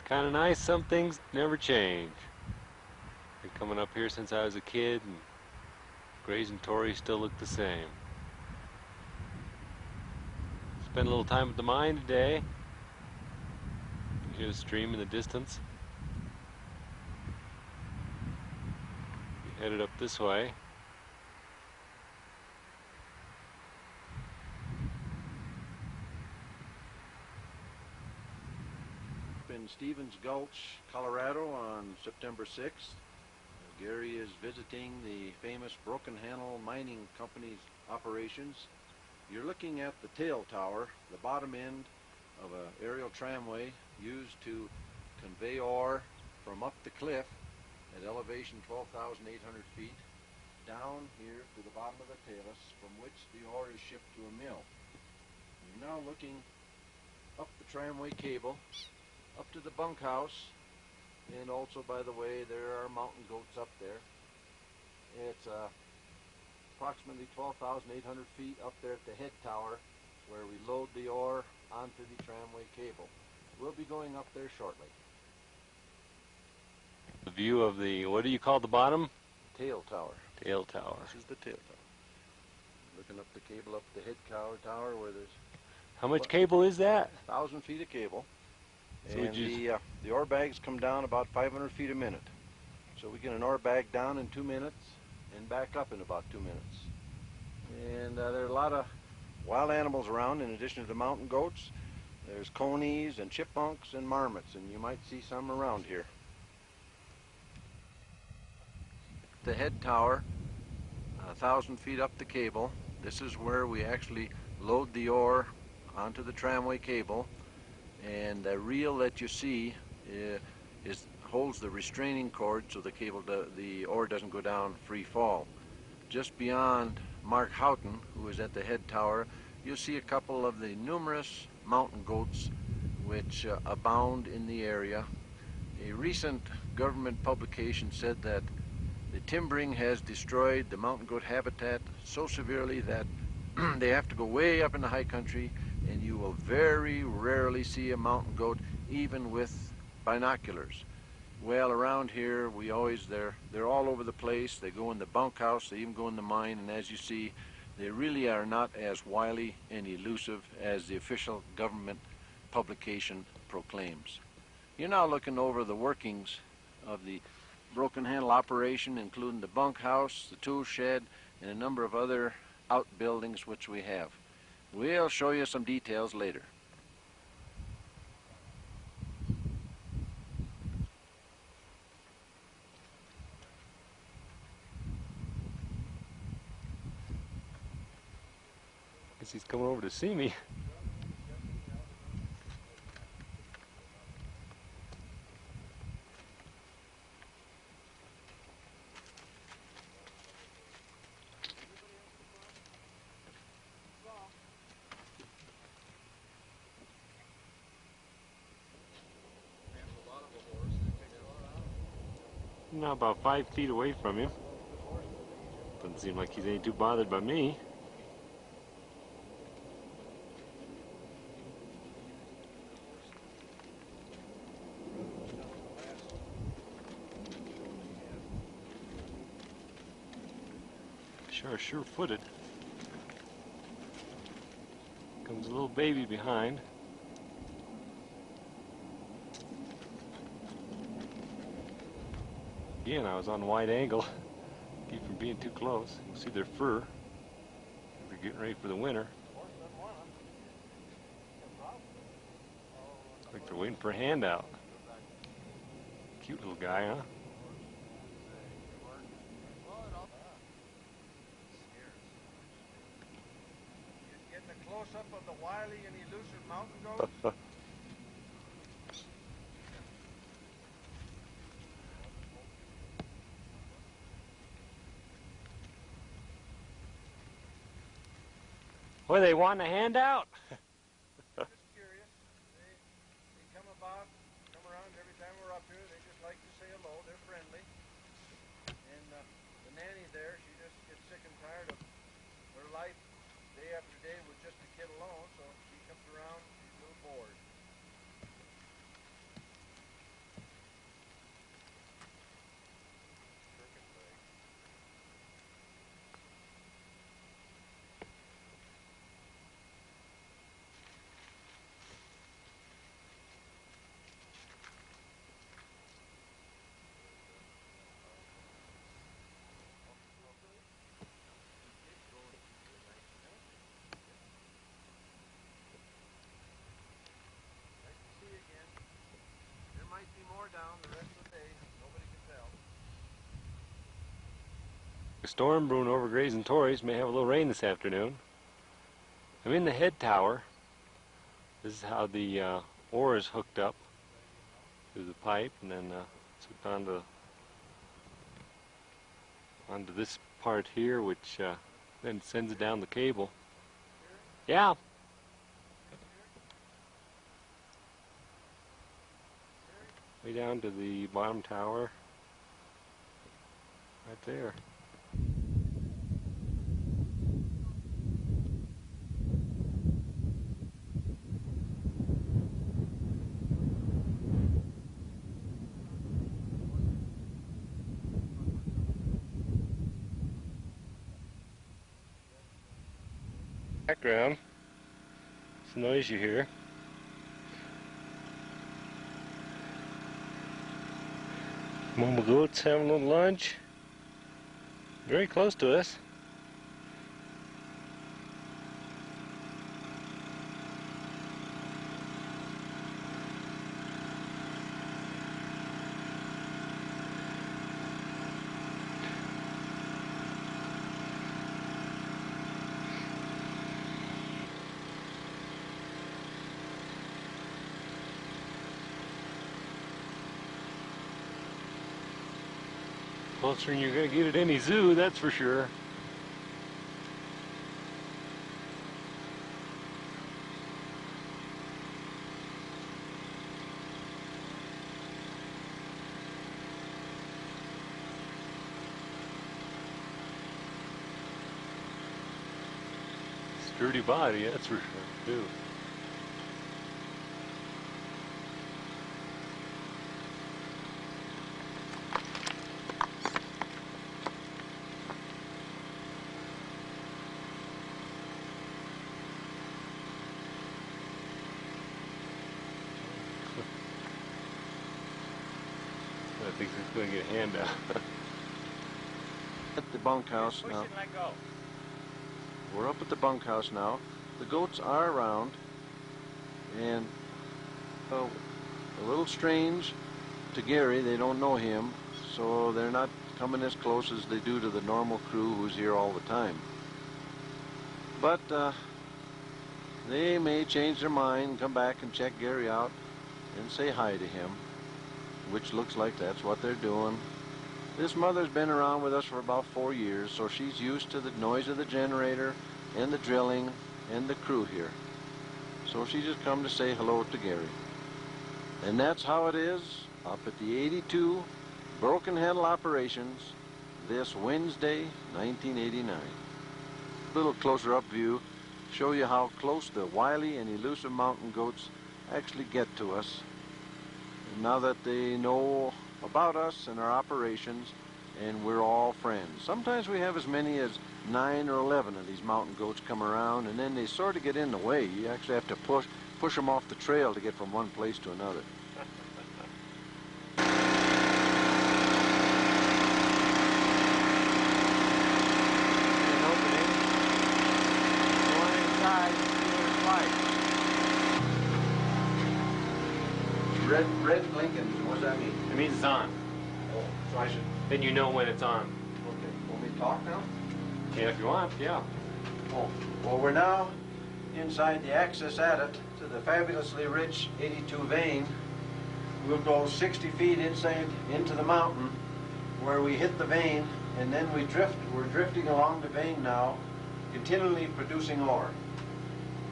Kind of nice. Some things never change. Been coming up here since I was a kid, and Grays and Tories still look the same. Spent a little time at the mine today. You hear the stream in the distance. We headed up this way. In Stevens Gulch, Colorado on September 6th. Gary is visiting the famous Broken Handle Mining Company's operations. You're looking at the tail tower, the bottom end of an aerial tramway used to convey ore from up the cliff at elevation 12,800 feet down here to the bottom of the talus, from which the ore is shipped to a mill. You're now looking up the tramway cable up to the bunkhouse, and also, by the way, there are mountain goats up there. It's approximately 12,800 feet up there at the head tower where we load the ore onto the tramway cable. We'll be going up there shortly. The view of the, what do you call the bottom? Tail tower. Tail tower. This is the tail tower. Looking up the cable up the head tower where there's... How much cable is that? 1,000 feet of cable. So And the ore bags come down about 500 feet a minute. So we get an ore bag down in 2 minutes and back up in about 2 minutes. And there are a lot of wild animals around in addition to the mountain goats. There's conies and chipmunks and marmots, and you might see some around here. The head tower, 1,000 feet up the cable. This is where we actually load the ore onto the tramway cable. And the reel that you see holds the restraining cord so the ore doesn't go down free fall. Just beyond Mark Houghton, who is at the head tower, you'll see a couple of the numerous mountain goats which abound in the area. A recent government publication said that the timbering has destroyed the mountain goat habitat so severely that they have to go way up in the high country, and you will very rarely see a mountain goat even with binoculars. Well, around here they're all over the place. They go in the bunkhouse, they even go in the mine, and as you see, they really are not as wily and elusive as the official government publication proclaims. You're now looking over the workings of the Broken Handle operation, including the bunkhouse, the tool shed, and a number of other outbuildings which we have. We'll show you some details later. Guess he's coming over to see me. Now about 5 feet away from him. Doesn't seem like he's any too bothered by me. Sure-footed. Comes a little baby behind. Again, I was on wide angle. Keep from being too close. You can see their fur. They're getting ready for the winter. Looks like they're waiting for a handout. Cute little guy, huh? Getting a close-up of the wily and elusive mountain goats. Well, they want a handout. Just curious. They come around every time we're up here. They just like to say hello. They're friendly. And the nanny there, she just gets sick and tired of her life day after day with just a kid alone, so she comes around, she's a little bored. A storm brewing over Grazing Tories. May have a little rain this afternoon. I'm in the head tower. This is how the ore is hooked up through the pipe and then it's hooked onto this part here, which then sends it down the cable. Yeah. Way down to the bottom tower. Right there. Background. It's the noise you hear. Mama goats having a little lunch. Very close to us. Closer than you're going to get at any zoo, that's for sure. Sturdy body, that's for sure, too. I think he's going to get a handout. At the bunkhouse now. We're up at the bunkhouse now. The goats are around, and a little strange to Gary. They don't know him, so they're not coming as close as they do to the normal crew who's here all the time. But they may change their mind and come back and check Gary out and say hi to him, which looks like that's what they're doing. This mother's been around with us for about 4 years, so she's used to the noise of the generator and the drilling and the crew here. So she just come to say hello to Gary. And that's how it is up at the 82 Broken Handle Operations this Wednesday, 1989. A little closer up view, show you how close the wily and elusive mountain goats actually get to us. And now that they know about us and our operations, and we're all friends. Sometimes we have as many as 9 or 11 of these mountain goats come around, and then they sort of get in the way. You actually have to push them off the trail to get from one place to another. Red blinking, what does that mean? It means it's on. Oh, so I should... Then you know when it's on. Okay, want me to talk now? Yeah, if you want, yeah. Oh, well, we're now inside the access adit to the fabulously rich 82 vein. We'll go 60 feet inside into the mountain where we hit the vein, and then we drift. We're drifting along the vein now, continually producing ore.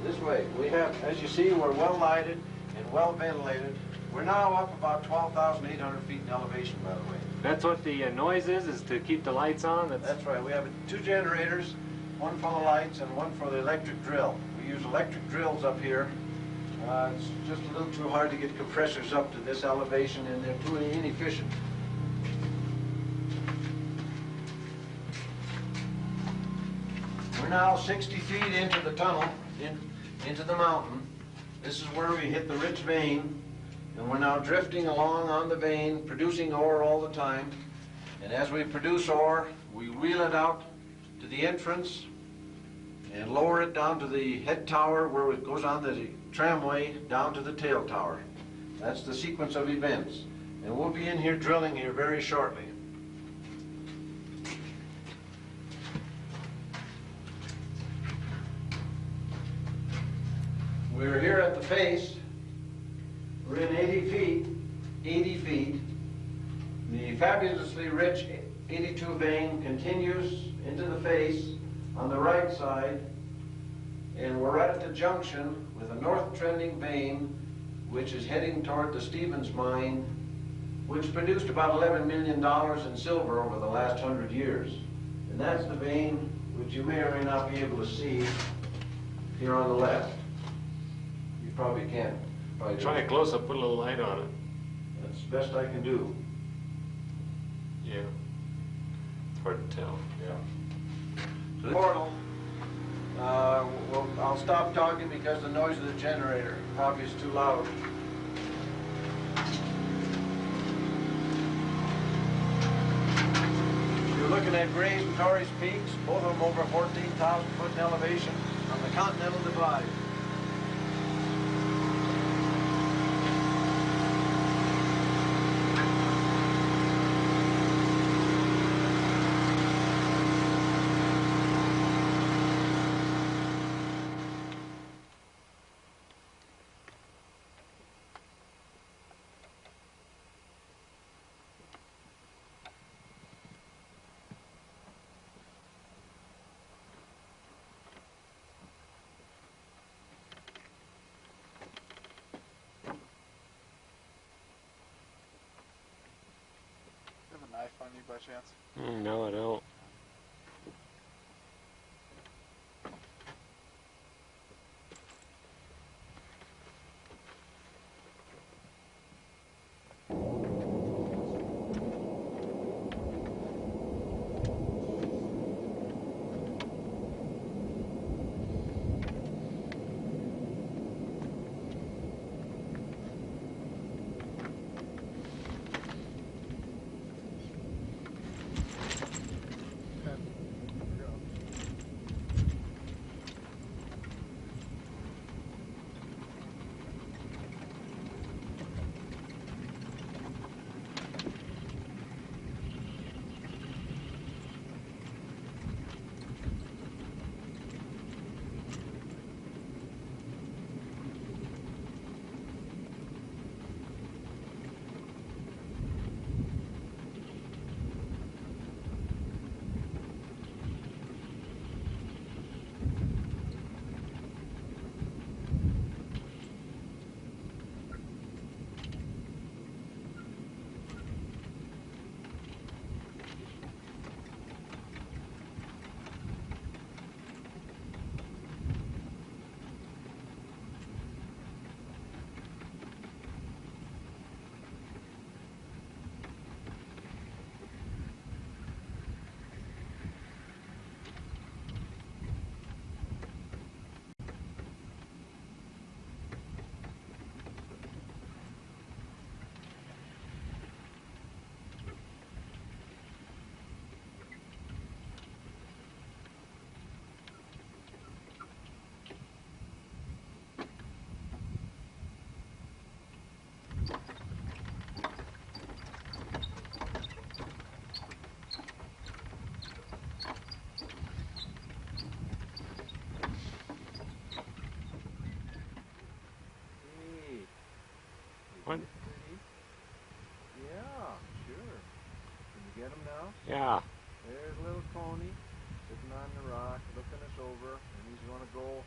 This way, we have, as you see, we're well lighted and well ventilated. We're now up about 12,800 feet in elevation, by the way. That's what the noise is to keep the lights on? That's right. We have 2 generators, one for the lights and one for the electric drill. We use electric drills up here. It's just a little too hard to get compressors up to this elevation, and they're too inefficient. We're now 60 feet into the tunnel, into the mountain. This is where we hit the rich vein, and we're now drifting along on the vein, producing ore all the time. And as we produce ore, we wheel it out to the entrance and lower it down to the head tower where it goes on the tramway down to the tail tower. That's the sequence of events. And we'll be in here drilling here very shortly. We're here at the face. We're in 80 feet. 80 feet. The fabulously rich 82 vein continues into the face on the right side, and we're right at the junction with a north trending vein which is heading toward the Stevens mine, which produced about $11 million in silver over the last 100 years. And that's the vein which you may or may not be able to see here on the left. You probably can't. Try it close up, put a little light on it. That's the best I can do. Yeah. It's hard to tell. Yeah. So the portal, I'll stop talking because the noise of the generator probably is too loud. You're looking at Gray's and Torrey's peaks, both of them over 14,000 foot in elevation on the Continental Divide. Knife on you by chance? No, I don't. What? Yeah, sure. Can you get him now? Yeah. There's little Tony sitting on the rock looking us over, and he's going to go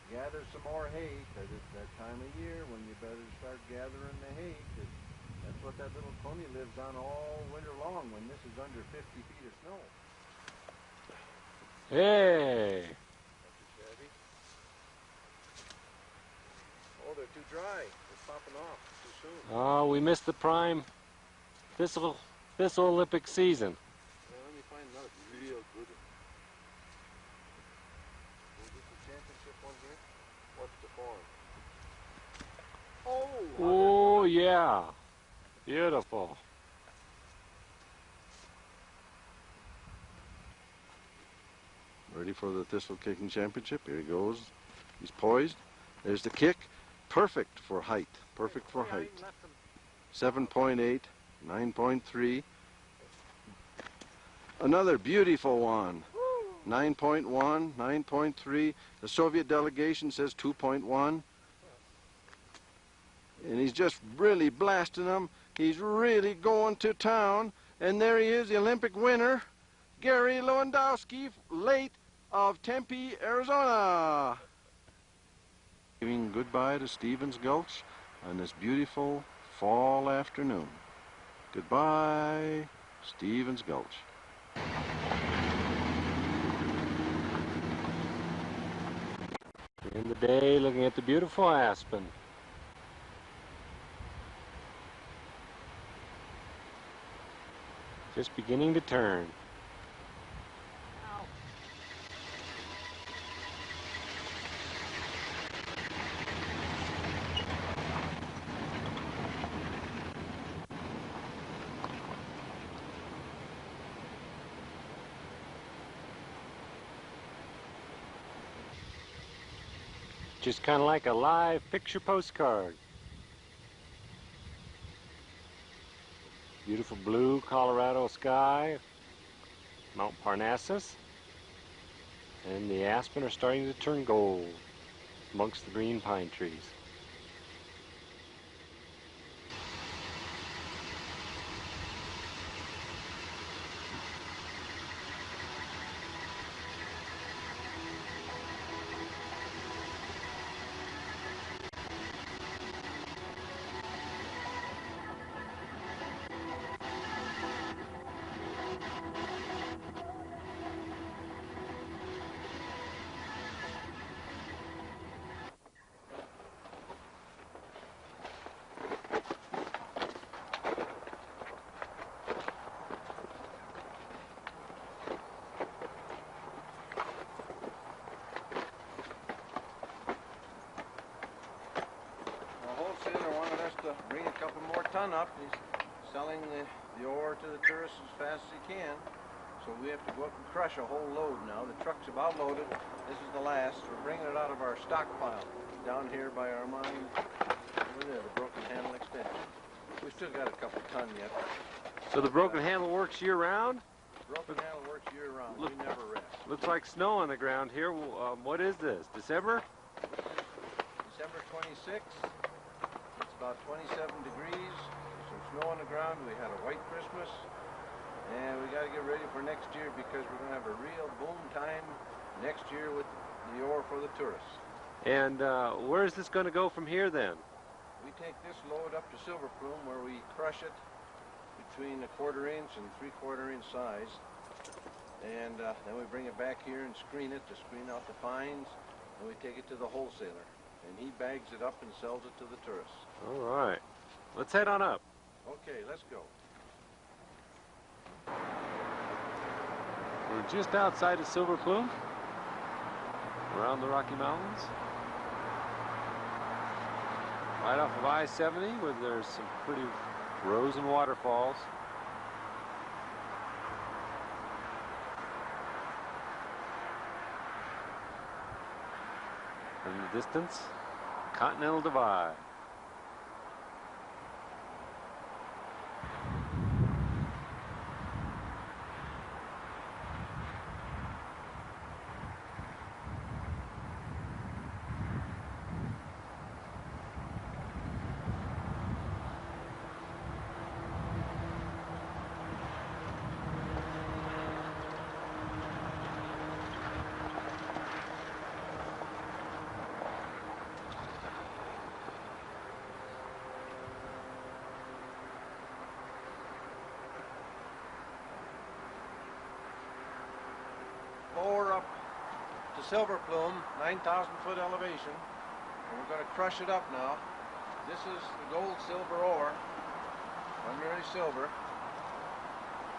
gather some more hay, because it's that time of year when you better start gathering the hay, because that's what that little Tony lives on all winter long when this is under 50 feet of snow. Hey. Oh, they're too dry. They're popping off too soon. Oh, we missed the prime thistle Olympic season. Well, let me find another real good one. Is this the championship one here? What's the form? Oh! Oh, yeah. Beautiful. Ready for the thistle kicking championship. Here he goes. He's poised. There's the kick. Perfect for height. Perfect for height. 7.8, 9.3. Another beautiful one. 9.1, 9.3. The Soviet delegation says 2.1. and he's just really blasting them. He's really going to town. And there he is, the Olympic winner, Gary Lewandowski, late of Tempe, Arizona. Giving goodbye to Stevens Gulch on this beautiful fall afternoon. Goodbye, Stevens Gulch. In the day, looking at the beautiful aspen. Just beginning to turn. Just kind of like a live picture postcard. Beautiful blue Colorado sky, Mount Parnassus, and the aspen are starting to turn gold amongst the green pine trees. Bring a couple more ton up. He's selling the ore to the tourists as fast as he can. So we have to go up and crush a whole load now. The truck's about loaded. This is the last. We're bringing it out of our stockpile down here by our mine. Over there, the Broken Handle extension. We've still got a couple ton yet. So the Broken Handle works year-round? Broken Handle works year-round. We never rest. Looks like snow on the ground here. What is this, December? December 26th. It's about 27 degrees, some snow on the ground. We had a white Christmas, and we got to get ready for next year because we're going to have a real boom time next year with the ore for the tourists. And where is this going to go from here then? We take this load up to Silver Plume where we crush it between a 1/4 inch and 3/4 inch size, and then we bring it back here and screen it to screen out the fines, and we take it to the wholesaler. And he bags it up and sells it to the tourists. All right. Let's head on up. Okay, let's go. We're just outside of Silver Plume, around the Rocky Mountains. Right off of I-70, where there's some pretty rows and waterfalls. In the distance, Continental Divide. Ore up to Silver Plume, 9,000-foot elevation, and we're going to crush it up now. This is the gold silver ore, primarily silver,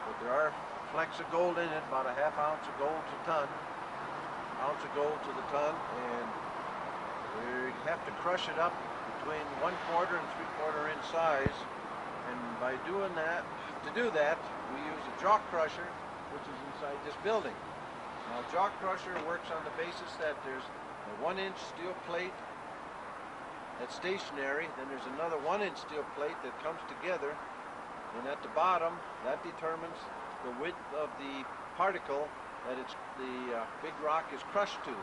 but there are flecks of gold in it, about a 1/2 ounce of gold to ton, ounce of gold to the ton, and we have to crush it up between 1/4 and 3/4 inch size, and by doing that, to do that, we use a jaw crusher, which is inside this building. Now, jaw crusher works on the basis that there's a 1-inch steel plate that's stationary, then there's another 1-inch steel plate that comes together, and at the bottom, that determines the width of the particle that the big rock is crushed to.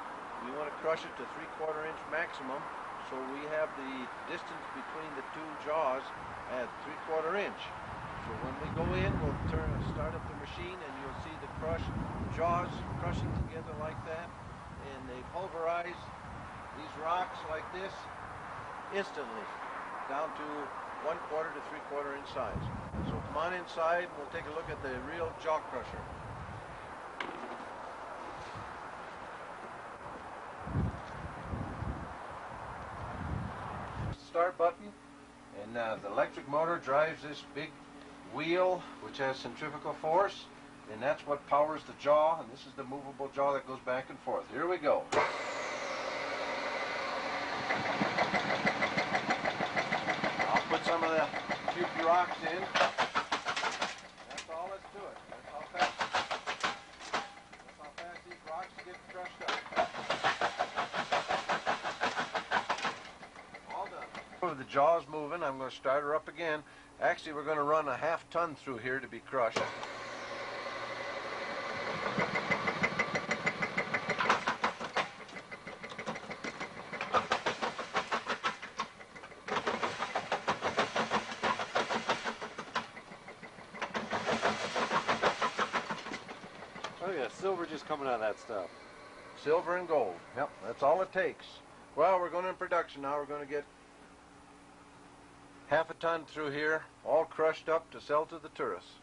We want to crush it to 3/4 inch maximum, so So we have the distance between the two jaws at 3/4 inch. So when we go in, we'll start up the machine, and you'll see the jaws crushing together like that, and they pulverize these rocks like this instantly, down to 1/4 to 3/4 inch size. So come on inside, and we'll take a look at the real jaw crusher. Start button, and the electric motor drives this big wheel which has centrifugal force, and that's what powers the jaw, and this is the movable jaw that goes back and forth. Here we go. I'll put some of the few rocks in. That's all let's do it. That's how fast these rocks get crushed up. The jaw's moving. I'm going to start her up again. Actually, we're going to run a 1/2 ton through here to be crushed. Oh yeah, silver just coming out of that stuff. Silver and gold. Yep, that's all it takes. Well, we're going in production now. We're going to get 1/2 ton through here, all crushed up to sell to the tourists.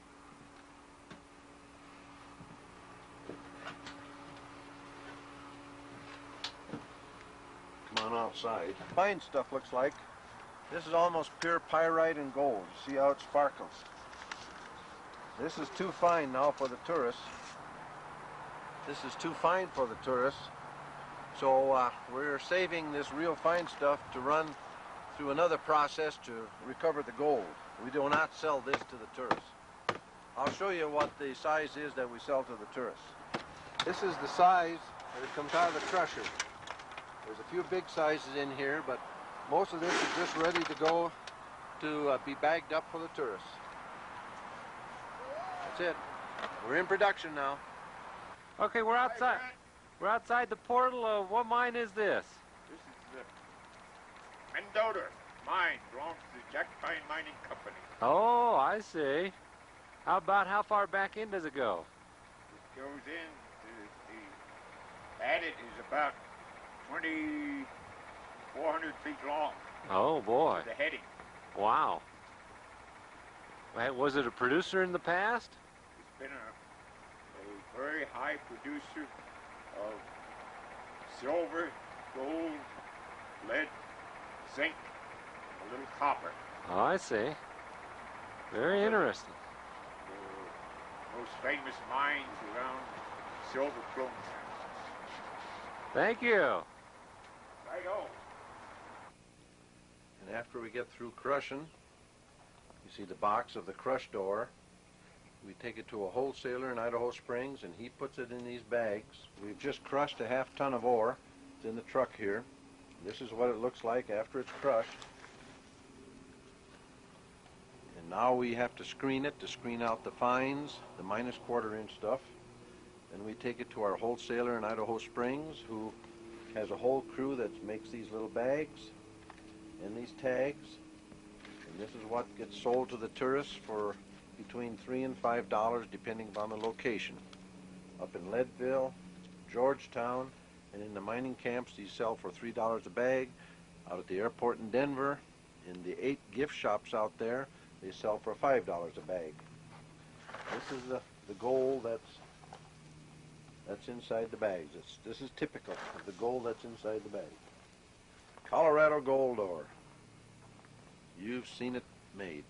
Come on outside. Fine stuff looks like. This is almost pure pyrite and gold. See how it sparkles. This is too fine now for the tourists. This is too fine for the tourists. So we're saving this real fine stuff to run through another process to recover the gold. We do not sell this to the tourists. I'll show you what the size is that we sell to the tourists. This is the size that it comes out of the crusher. There's a few big sizes in here, but most of this is just ready to go to be bagged up for the tourists. That's it. We're in production now. Okay, we're outside. We're outside the portal. What mine is this? This is the Mendota mine, belongs to the Jack Pine Mining Company. Oh, I see. How far back in does it go? It goes in, the adit is about 2,400 feet long. Oh boy. The heading. Wow. Was it a producer in the past? It's been a very high producer of silver, gold, lead, zinc, a little copper. Oh, I see. Very interesting. The most famous mines around silver plumes. Thank you. Right-o. And after we get through crushing, you see the box of the crushed ore. We take it to a wholesaler in Idaho Springs, and he puts it in these bags. We've just crushed a 1/2 ton of ore. It's in the truck here. This is what it looks like after it's crushed. And now we have to screen it to screen out the fines, the -1/4 inch stuff. And we take it to our wholesaler in Idaho Springs, who has a whole crew that makes these little bags and these tags. And this is what gets sold to the tourists for between $3 and $5, depending upon the location. Up in Leadville, Georgetown, and in the mining camps, these sell for $3 a bag. Out at the airport in Denver, in the 8 gift shops out there, they sell for $5 a bag. This is the gold that's inside the bags. This is typical of the gold that's inside the bag. Colorado gold ore. You've seen it made.